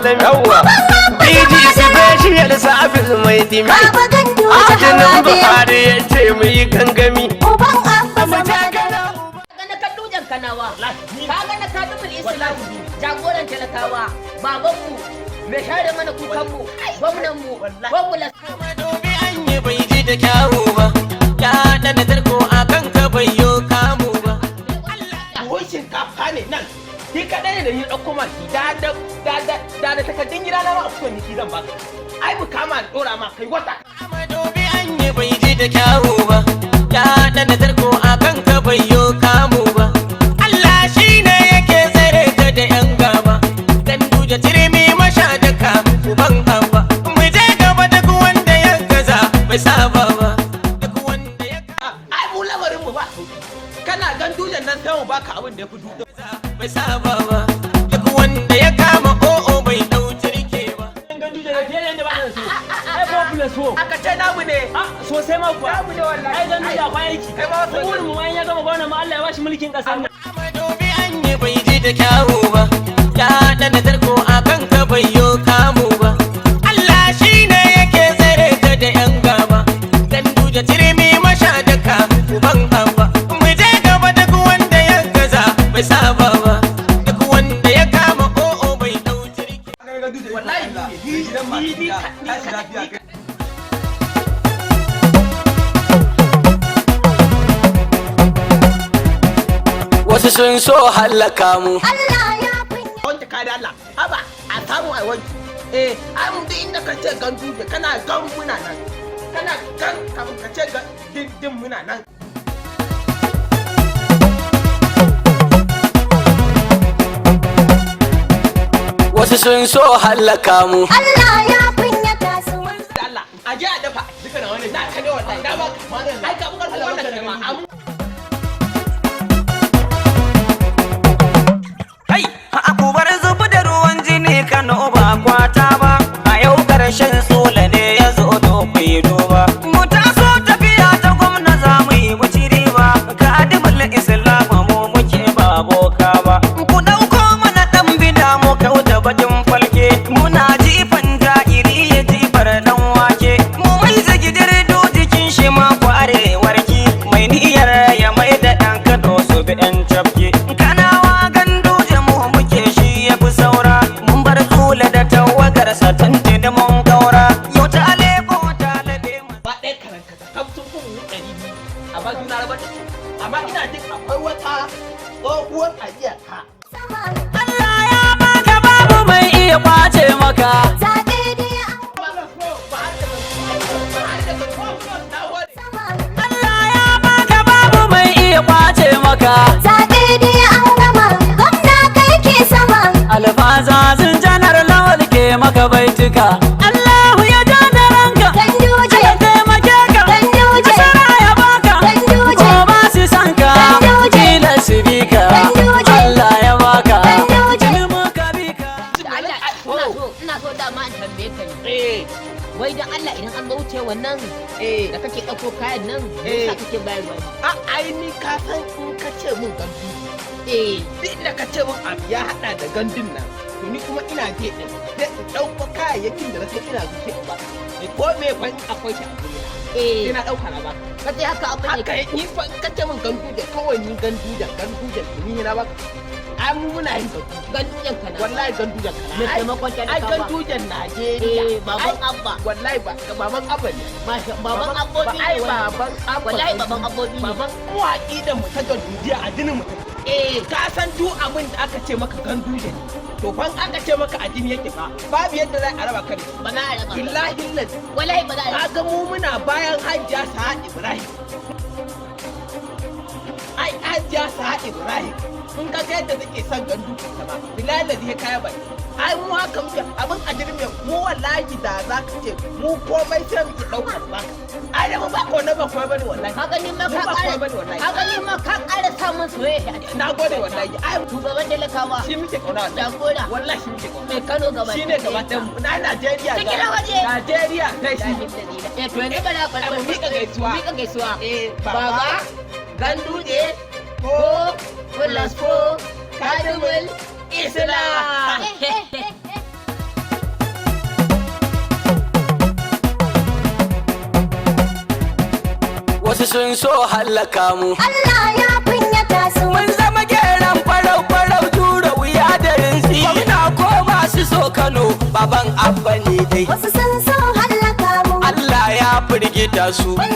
malami yawa DG special service mai dimi Adinin Buhari ya ce mu yi gangami uban abba gana kallujan kanawa ka gana kadubul islam jagoran talakawa babanmu mai share mana kukanmu gwamnanmu gwamnati dobi an yi bai ji da kyawu ba ya dana tarko akan ka bai yo kamu ba wai shinkafa ne nan shi kadai da yi dauko ma shi da takardun gida na ma a fito ni shi zan baka ai mu kama da dora ma kai wata dobi an yi bai ji da kyawu ba ya dana tarko akan ka bai yo kamu ba Allah shine yake tsare ka da yan gaba dan duje tirmi masha da ka uban abba mu je gaba duk wanda ya gaza bai saba ba duk wanda ya ai mu lamarin mu ba kana gandujan nan sai mu baka abin da ya fi dudu bai saba ba duk wanda ya kama o'o bai dau jirke ba gandujan da fiye da ba da su ai ko plus so aka ce namu ne sosai ma kuwa namu ne wallahi ai ganduja kwa aiki kai ma wasu wurin mu ya gama gwamnati ma Allah ya bashi mulkin kasar nan dobi an yi bai ji da kyawu ba ya dana tarko akan ka bai yo kamu ba Allah shine yake tsare ka da yan gaba ganduja tirmi masha da ka uban abba mu je gaba duk wanda ya gaza bai saba ba duk wanda ya kama o'o bai dau jirki wallahi ni wasu sun so hallaka mu Allah ya kunya wanke ka da Allah haba a samu ai wanki ai mun da inda kace gandu da kana gan muna nan kana gan kafin kace ga din muna nan wasu sun so hallaka mu Allah ya kunya su Allah aje a dafa duka na wani na kaga wallahi na ba ai ka bukar wannan ma akubar zubi da ruwan jini Kano ba kwata ba a yau karshen sola ne ya zo dokwai duba mu taso tafiya ta gwamna za mu yi mu ci riba ka adimul islam mu muke ba boka ba ku dauko mana dan bida mu kauta bakin falke muna jifan ja'iri ya jifar dan wake mu mai zagidir do jikin shi ma kware warki mai niyyar ya mai da dan Kano su bi yan tafke sa tanti da mun gaura yau ta aleko ta lade mu ba dai karanka ta kamtun kun 200 amma kina rabar da amma ina jin akwai wata tsohuwar ajiya ka Allah ya baka babu mai iya kwace maka zabe dai Allah ya baka babu mai iya kwace maka zabe dai an gama gwamna kai ke sama alfaza sun janar lawal ke maka baitika Allahu ya jana ranka Ganduje ya taimake ka Ganduje nasara ya baka Ganduje ko ba su san ka Ganduje kila su bi ka Ganduje Allah ya baka Ganduje ni muka bi ka ina so dama in tambaye ka ne wai dan Allah idan an wuce wannan da kake dauko kayan nan yasa kake bayarwa a ai ni ka san in ka ce mun gandu duk da ka ce mun abu ya hada da gandun nan to ni kuma ina je din sai in dauko kayayyakin da na san ina zuke in ba ko me fa akwai shi a guri ina dauka na ba ka sai haka abu ne haka ni fa ka ce mun gandu da kawai ni gandu da ni na ba ai mu muna yin gandujan kana wallahi gandujan kana mai taimakon talakawa ai gandujan Najeriya baban abba wallahi ba baban abba ne baban abbobi ai baban abba wallahi baban abbobi baban uwaki da mu ta gandujiya a jinin mu ka san duk abin da aka ce maka ganduje ne to fa aka ce maka a jini yake fa babu yadda za a raba kan ba za a raba billahi lillahi wallahi ba za a raba kaga mu muna bayan Hajja Sa'ad Ibrahim ai Hajja Sa'ad Ibrahim mun ga yadda take son gandu sama billahi lillahi ya kaya bai ai mu haka muke abin a jirme mu wallahi da za ka ce mu komai sai mu daukar ba ai da mu ba ko na ba komai bane wallahi haka ni ma ka ƙara haka ni ma ka ƙara samun soyayya na gode wallahi ai shugaban talakawa shi muke kauna jagora wallahi shi muke kauna mai Kano gaba shine gaba ɗayan mu na Najeriya ta kira waje Najeriya kai shi to ne bala bala mu mika gaisuwa baba ganduje ko plus 4 kadimul islam sun so hallaka mu. Allah ya kunyata su. Mun zama geran farau-farau jura wuya da rinsi. Gwamna ko masu so Kano baban abba ne dai. Wasu sun so hallaka mu. Allah ya firgita su. Mun